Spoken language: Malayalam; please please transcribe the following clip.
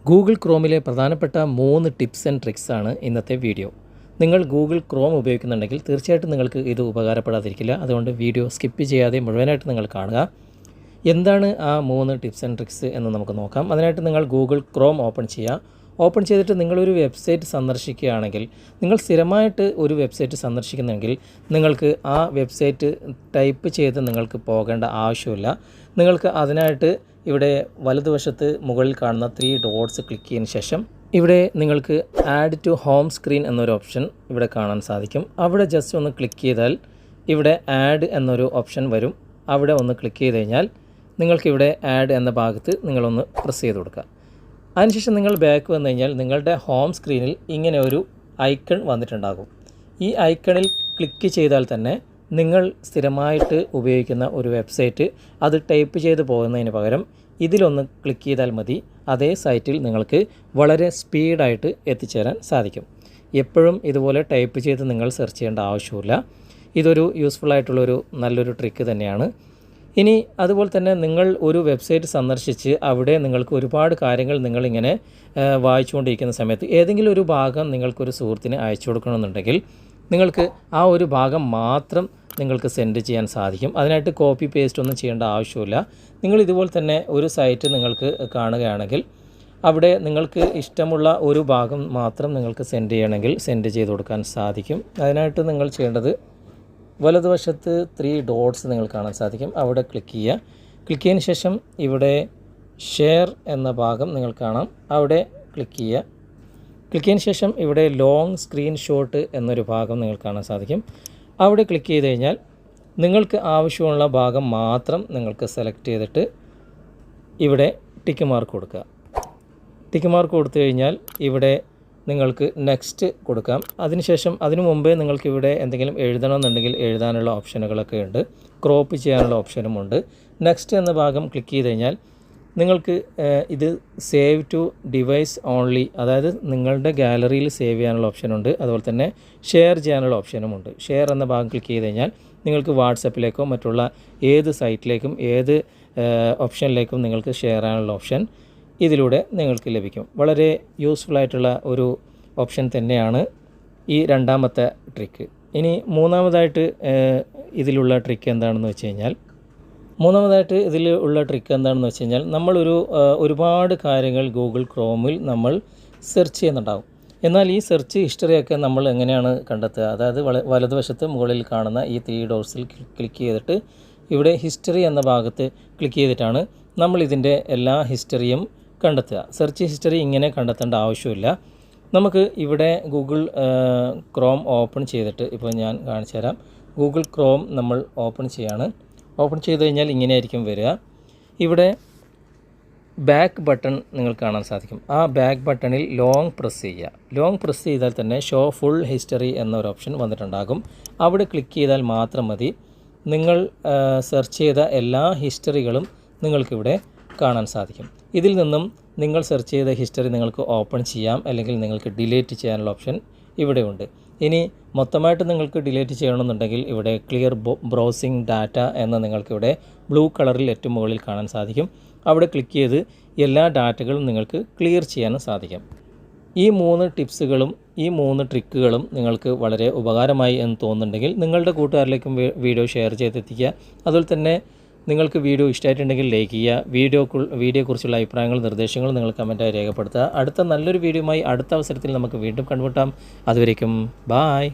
ഗൂഗിൾ ക്രോമിലെ പ്രധാനപ്പെട്ട 3 ടിപ്സ് ആൻഡ് ട്രിക്സ് ആണ് ഇന്നത്തെ വീഡിയോ. നിങ്ങൾ ഗൂഗിൾ ക്രോം ഉപയോഗിക്കുന്നുണ്ടെങ്കിൽ തീർച്ചയായിട്ടും നിങ്ങൾക്ക് ഇത് ഉപകാരപ്പെടാതിരിക്കില്ല. അതുകൊണ്ട് വീഡിയോ സ്കിപ്പ് ചെയ്യാതെ മുഴുവനായിട്ട് നിങ്ങൾ കാണുക. എന്താണ് ആ 3 ടിപ്സ് ആൻഡ് ട്രിക്സ് എന്ന് നമുക്ക് നോക്കാം. അതിനായിട്ട് നിങ്ങൾ ഗൂഗിൾ ക്രോം ഓപ്പൺ ചെയ്യുക. ഓപ്പൺ ചെയ്തിട്ട് നിങ്ങളൊരു വെബ്സൈറ്റ് സന്ദർശിക്കുകയാണെങ്കിൽ, നിങ്ങൾ സ്ഥിരമായിട്ട് ഒരു വെബ്സൈറ്റ് സന്ദർശിക്കുന്നെങ്കിൽ നിങ്ങൾക്ക് ആ വെബ്സൈറ്റ് ടൈപ്പ് ചെയ്ത് നിങ്ങൾക്ക് പോകേണ്ട ആവശ്യമില്ല. നിങ്ങൾക്ക് അതിനായിട്ട് ഇവിടെ വലതുവശത്ത് മുകളിൽ കാണുന്ന 3 ഡോട്ട്സ് ക്ലിക്ക് ചെയ്തതിന് ശേഷം ഇവിടെ നിങ്ങൾക്ക് ആഡ് ടു ഹോം സ്ക്രീൻ എന്നൊരു ഓപ്ഷൻ ഇവിടെ കാണാൻ സാധിക്കും. അവിടെ ജസ്റ്റ് ഒന്ന് ക്ലിക്ക് ചെയ്താൽ ഇവിടെ ആഡ് എന്നൊരു ഓപ്ഷൻ വരും. അവിടെ ഒന്ന് ക്ലിക്ക് ചെയ്ത് കഴിഞ്ഞാൽ നിങ്ങൾക്കിവിടെ ആഡ് എന്ന ഭാഗത്ത് നിങ്ങളൊന്ന് പ്രസ് ചെയ്ത് കൊടുക്കുക. അതിനുശേഷം നിങ്ങൾ ബാക്ക് വന്നു കഴിഞ്ഞാൽ നിങ്ങളുടെ ഹോം സ്ക്രീനിൽ ഇങ്ങനെ ഒരു ഐക്കൺ വന്നിട്ടുണ്ടാകും. ഈ ഐക്കണിൽ ക്ലിക്ക് ചെയ്താൽ തന്നെ നിങ്ങൾ സ്ഥിരമായിട്ട് ഉപയോഗിക്കുന്ന ഒരു വെബ്സൈറ്റ് അത് ടൈപ്പ് ചെയ്ത് പോകുന്നതിന് പകരം ഇതിലൊന്ന് ക്ലിക്ക് ചെയ്താൽ മതി. അതേ സൈറ്റിൽ നിങ്ങൾക്ക് വളരെ സ്പീഡായിട്ട് എത്തിച്ചേരാൻ സാധിക്കും. എപ്പോഴും ഇതുപോലെ ടൈപ്പ് ചെയ്ത് നിങ്ങൾ സെർച്ച് ചെയ്യേണ്ട ആവശ്യമില്ല. ഇതൊരു യൂസ്ഫുള്ളായിട്ടുള്ളൊരു നല്ലൊരു ട്രിക്ക് തന്നെയാണ്. ഇനി അതുപോലെ തന്നെ നിങ്ങൾ ഒരു വെബ്സൈറ്റ് സന്ദർശിച്ച് അവിടെ നിങ്ങൾക്ക് ഒരുപാട് കാര്യങ്ങൾ നിങ്ങളിങ്ങനെ വായിച്ചുകൊണ്ടിരിക്കുന്ന സമയത്ത് ഏതെങ്കിലും ഒരു ഭാഗം നിങ്ങൾക്കൊരു സുഹൃത്തിന് അയച്ചു കൊടുക്കണമെന്നുണ്ടെങ്കിൽ നിങ്ങൾക്ക് ആ ഒരു ഭാഗം മാത്രം നിങ്ങൾക്ക് സെൻഡ് ചെയ്യാൻ സാധിക്കും. അതിനായിട്ട് കോപ്പി പേസ്റ്റ് ഒന്നും ചെയ്യേണ്ട ആവശ്യമില്ല. നിങ്ങൾ ഇതുപോലെ തന്നെ ഒരു സൈറ്റ് നിങ്ങൾക്ക് കാണുകയാണെങ്കിൽ അവിടെ നിങ്ങൾക്ക് ഇഷ്ടമുള്ള ഒരു ഭാഗം മാത്രം നിങ്ങൾക്ക് സെൻഡ് ചെയ്യണമെങ്കിൽ സെൻഡ് ചെയ്ത് കൊടുക്കാൻ സാധിക്കും. അതിനായിട്ട് നിങ്ങൾ ചെയ്യേണ്ടത് വലതുവശത്ത് 3 ഡോട്ട്സ് നിങ്ങൾ കാണാൻ സാധിക്കും. അവിടെ ക്ലിക്ക് ചെയ്യുക. ക്ലിക്ക് ചെയ്തതിന് ശേഷം ഇവിടെ ഷെയർ എന്ന ഭാഗം നിങ്ങൾ കാണാം. അവിടെ ക്ലിക്ക് ചെയ്യുക. ക്ലിക്ക് ചെയ്തതിന് ശേഷം ഇവിടെ ലോങ് സ്ക്രീൻഷോട്ട് എന്നൊരു ഭാഗം നിങ്ങൾ കാണാൻ സാധിക്കും. അവിടെ ക്ലിക്ക് ചെയ്ത് കഴിഞ്ഞാൽ നിങ്ങൾക്ക് ആവശ്യമുള്ള ഭാഗം മാത്രം നിങ്ങൾക്ക് സെലക്ട് ചെയ്തിട്ട് ഇവിടെ ടിക്ക് മാർക്ക് കൊടുക്കുക. ടിക്ക് മാർക്ക് കൊടുത്തു കഴിഞ്ഞാൽ ഇവിടെ നിങ്ങൾക്ക് നെക്സ്റ്റ് കൊടുക്കാം. അതിനുശേഷം അതിനു മുമ്പേ നിങ്ങൾക്കിവിടെ എന്തെങ്കിലും എഴുതണമെന്നുണ്ടെങ്കിൽ എഴുതാനുള്ള ഓപ്ഷനുകളൊക്കെ ഉണ്ട്. ക്രോപ്പ് ചെയ്യാനുള്ള ഓപ്ഷനുമുണ്ട്. നെക്സ്റ്റ് എന്ന ഭാഗം ക്ലിക്ക് ചെയ്ത് കഴിഞ്ഞാൽ നിങ്ങൾക്ക് ഇത് സേവ് ടു ഡിവൈസ് ഓൺലി, അതായത് നിങ്ങളുടെ ഗാലറിയിൽ സേവ് ചെയ്യാനുള്ള ഓപ്ഷനുണ്ട്. അതുപോലെ തന്നെ ഷെയർ ചെയ്യാനുള്ള ഓപ്ഷനുമുണ്ട്. ഷെയർ എന്ന ഭാഗം ക്ലിക്ക് ചെയ്ത് കഴിഞ്ഞാൽ നിങ്ങൾക്ക് വാട്സപ്പിലേക്കോ മറ്റുള്ള ഏത് സൈറ്റിലേക്കും ഏത് ഓപ്ഷനിലേക്കും നിങ്ങൾക്ക് ഷെയർ ചെയ്യാനുള്ള ഓപ്ഷൻ ഇതിലൂടെ നിങ്ങൾക്ക് ലഭിക്കും. വളരെ യൂസ്ഫുള്ളായിട്ടുള്ള ഒരു ഓപ്ഷൻ തന്നെയാണ് ഈ രണ്ടാമത്തെ ട്രിക്ക്. ഇനി മൂന്നാമതായിട്ട് ഇതിലുള്ള ട്രിക്ക് എന്താണെന്ന് വെച്ച് കഴിഞ്ഞാൽ നമ്മളൊരു ഒരുപാട് കാര്യങ്ങൾ ഗൂഗിൾ ക്രോമിൽ നമ്മൾ സെർച്ച് ചെയ്യുന്നുണ്ടാകും. എന്നാൽ ഈ സെർച്ച് ഹിസ്റ്ററിയൊക്കെ നമ്മൾ എങ്ങനെയാണ് കണ്ടെത്തുക? അതായത് വലതുവശത്ത് മുകളിൽ കാണുന്ന ഈ 3 ഡോട്ട്സിൽ ക്ലിക്ക് ചെയ്തിട്ട് ഇവിടെ ഹിസ്റ്ററി എന്ന ഭാഗത്ത് ക്ലിക്ക് ചെയ്തിട്ടാണ് നമ്മൾ ഇതിൻ്റെ എല്ലാ ഹിസ്റ്ററിയും കണ്ടെത്തുക. സെർച്ച് ഹിസ്റ്ററി ഇങ്ങനെ കണ്ടെത്തേണ്ട ആവശ്യമില്ല. നമുക്ക് ഇവിടെ ഗൂഗിൾ ക്രോം ഓപ്പൺ ചെയ്തിട്ട് ഇപ്പോൾ ഞാൻ കാണിച്ചു തരാം. ഗൂഗിൾ ക്രോം നമ്മൾ ഓപ്പൺ ചെയ്യാണ്. ഓപ്പൺ ചെയ്ത് കഴിഞ്ഞാൽ ഇങ്ങനെയായിരിക്കും വരിക. ഇവിടെ ബാക്ക് ബട്ടൺ നിങ്ങൾ കാണാൻ സാധിക്കും. ആ ബാക്ക് ബട്ടണിൽ ലോങ് പ്രസ് ചെയ്യുക. ലോങ് പ്രസ് ചെയ്താൽ തന്നെ ഷോ ഫുൾ ഹിസ്റ്ററി എന്നൊരു ഓപ്ഷൻ വന്നിട്ടുണ്ടാകും. അവിടെ ക്ലിക്ക് ചെയ്താൽ മാത്രം മതി. നിങ്ങൾ സെർച്ച് ചെയ്ത എല്ലാ ഹിസ്റ്ററികളും നിങ്ങൾക്കിവിടെ കാണാൻ സാധിക്കും. ഇതിൽ നിന്നും നിങ്ങൾ സെർച്ച് ചെയ്ത ഹിസ്റ്ററി നിങ്ങൾക്ക് ഓപ്പൺ ചെയ്യാം, അല്ലെങ്കിൽ നിങ്ങൾക്ക് ഡിലീറ്റ് ചെയ്യാനുള്ള ഓപ്ഷൻ ഇവിടെയുണ്ട്. ഇനി മൊത്തമായിട്ട് നിങ്ങൾക്ക് ഡിലീറ്റ് ചെയ്യണമെന്നുണ്ടെങ്കിൽ ഇവിടെ ക്ലിയർ ബ്രൗസിംഗ് ഡാറ്റ എന്ന് നിങ്ങൾക്കിവിടെ ബ്ലൂ കളറിൽ ഏറ്റവും മുകളിൽ കാണാൻ സാധിക്കും. അവിടെ ക്ലിക്ക് ചെയ്ത് എല്ലാ ഡാറ്റകളും നിങ്ങൾക്ക് ക്ലിയർ ചെയ്യാനും സാധിക്കും. ഈ 3 ടിപ്സുകളും ഈ 3 ട്രിക്കുകളും നിങ്ങൾക്ക് വളരെ ഉപകാരമായി എന്ന് തോന്നുന്നുണ്ടെങ്കിൽ നിങ്ങളുടെ കൂട്ടുകാരിലേക്കും വീഡിയോ ഷെയർ ചെയ്തെത്തിക്കുക. അതുപോലെ തന്നെ നിങ്ങൾക്ക് വീഡിയോ ഇഷ്ടമായിട്ടുണ്ടെങ്കിൽ ലൈക്ക് ചെയ്യുക. വീഡിയോയെക്കുറിച്ചുള്ള അഭിപ്രായങ്ങളും നിർദ്ദേശങ്ങളും നിങ്ങൾ കമൻറ്റായി രേഖപ്പെടുത്തുക. അടുത്ത നല്ലൊരു വീഡിയോയുമായി അടുത്ത അവസരത്തിൽ നമുക്ക് വീണ്ടും കണ്ടുമുട്ടാം. അതുവരേക്കും ബായ്.